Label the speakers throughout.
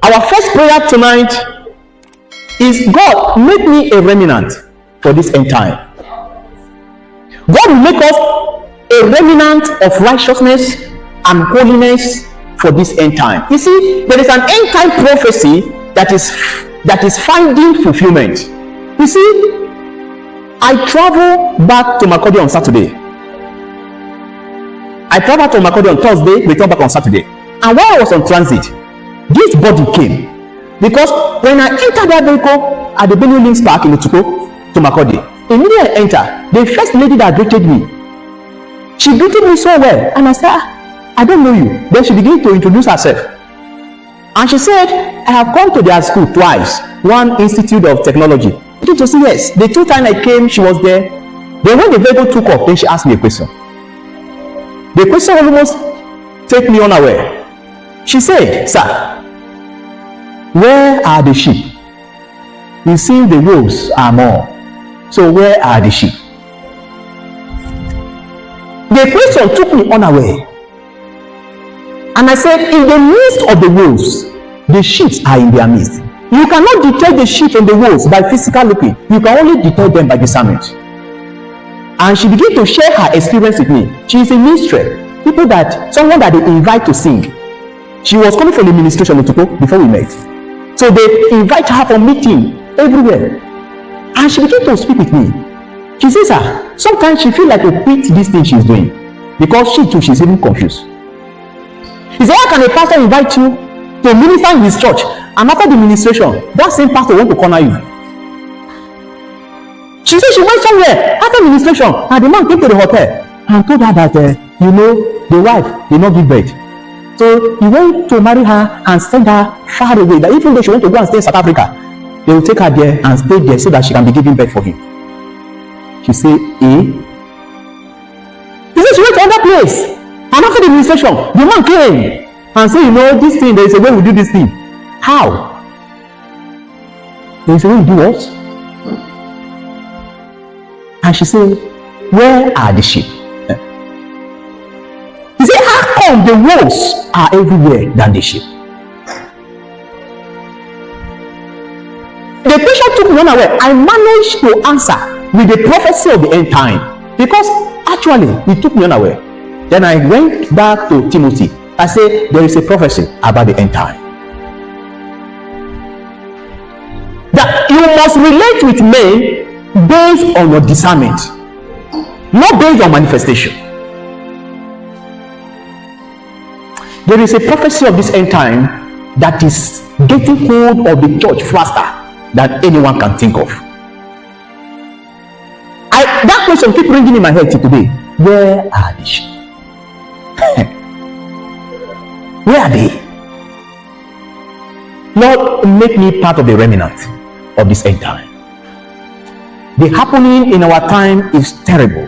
Speaker 1: Our first prayer tonight is, God, make me a remnant for this end time. God will make us a remnant of righteousness and holiness for this end time. You see, there is an end time prophecy that is finding fulfillment. You see, I travel back to Makurdi on Saturday. I traveled to Makurdi on Thursday, returned back on Saturday. And while I was on transit, this body came. Because when I entered that vehicle at the Benue Links Park in Otuko to Makurdi, immediately I entered, the first lady that greeted me, she greeted me so well. And I said, I don't know you. Then she began to introduce herself. And she said, I have come to their school twice, one Institute of Technology. I told her, say yes. The 2 times I came, she was there. Then when the vehicle took off, then she asked me a question. The question almost took me unaware. She said, sir, where are the sheep? You see, the wolves are more. So where are the sheep? The question took me unaware. And I said, in the midst of the wolves, the sheep are in their midst. You cannot detect the sheep and the wolves by physical looking. You can only detect them by discernment. And she began to share her experience with me. She is a minstrel. Someone that they invite to sing. She was coming from the ministration before we met. So they invite her for meeting everywhere. And she began to speak with me. She says, sir, sometimes she feels like to quit this thing she's doing. Because she too, she's even confused. He said, how can a pastor invite you to minister in his church, and after the ministration, that same pastor want to corner you? She said she went somewhere after ministration, and the man came to the hotel and told her that, the wife did not give birth. So he went to marry her and send her far away. That even though she went to go and stay in South Africa, they will take her there and stay there so that she can be giving birth for him. She said, He said she went to another place. And after the administration, the man came and said, this thing, there is a way we do this thing. How? There is a way we do what? And she said, where are the sheep? He said, how come the wolves are everywhere than the sheep? The question took me unaware. I managed to answer with the prophecy of the end time, because actually it took me unaware. Then I went back to Timothy. I said, there is a prophecy about the end time. That you must relate with men based on your discernment, not based on manifestation. There is a prophecy of this end time that is getting hold of the church faster than anyone can think of. That question keeps ringing in my head till today. Where are the sheep? Where are they? Lord, make me part of the remnant of this end time. The happening in our time is terrible.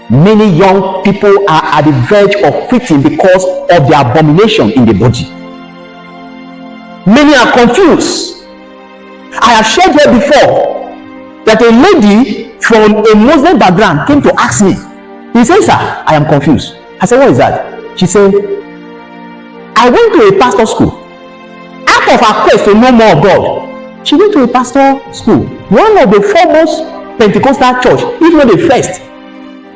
Speaker 1: Many young people are at the verge of quitting because of the abomination in the body. Many are confused. I have shared here before that a lady from a Muslim background came to ask me. He said, sir, I am confused. I said, what is that? She said, I went to a pastor school. Out of her quest to know more of God, she went to a pastor school, one of the foremost Pentecostal church, if not the first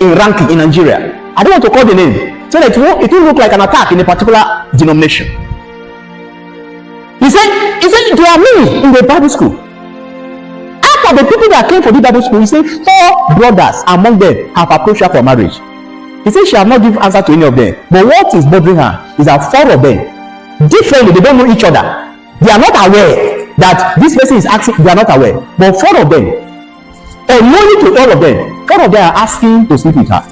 Speaker 1: in ranking in Nigeria. I don't want to call the name, so that it will look like an attack in a particular denomination. He said, there are many in the Bible school. Out of the people that came for the Bible school, he said 4 brothers among them have approached her for marriage. He said she have not given answer to any of them. But what is bothering her is that 4 of them, differently, they don't know each other. They are not aware that this person is asking. They are not aware. But 4 of them, unknowingly to all of them, 4 of them are asking to sleep with her.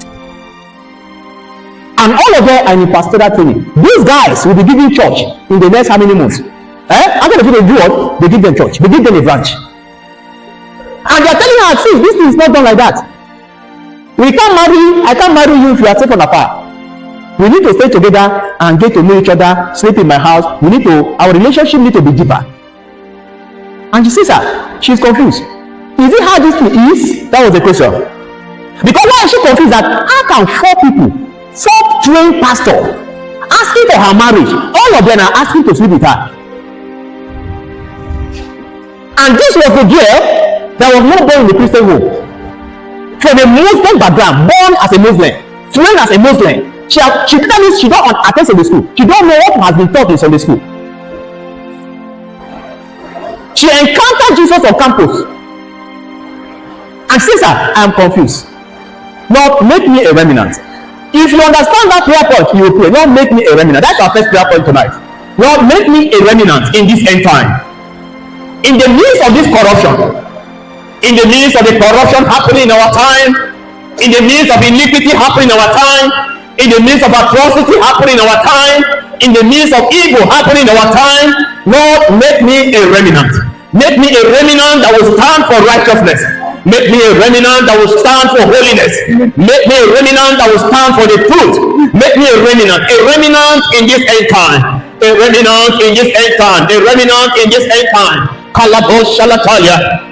Speaker 1: And all of them are in pastoral training. These guys will be giving church in the next how many months? After the people do what? They give them church. They give them a branch. And they are telling her, see, this thing is not done like that. I can't marry you if you are safe from afar. We need to stay together and get to know each other, sleep in my house. Our relationship need to be deeper. And she says, sir, she's confused. Is it how this thing is? That was the question. Because why is she confused? That how can 4 people, 4 trained pastors, asking for her marriage. All of them are asking to sleep with her. And this was a girl that was not born in the Christian home. From a Muslim background, born as a Muslim, trained as a Muslim. She means she don't attend Sunday school. She don't know what has been taught in Sunday school. She encountered Jesus on campus and says, I am confused. Lord, make me a remnant. If you understand that prayer point, you will pray, Lord, make me a remnant. That's our first prayer point tonight. Lord, make me a remnant in this end time. In the midst of this corruption, in the midst of the corruption happening in our time, in the midst of iniquity happening in our time, in the midst of atrocity happening in our time, in the midst of evil happening in our time, Lord, make me a remnant. Make me a remnant that will stand for righteousness. Make me a remnant that will stand for holiness. Make me a remnant that will stand for the truth. Make me a remnant in this end time. A remnant in this end time. A remnant in this end time. Kalabos Shalataya.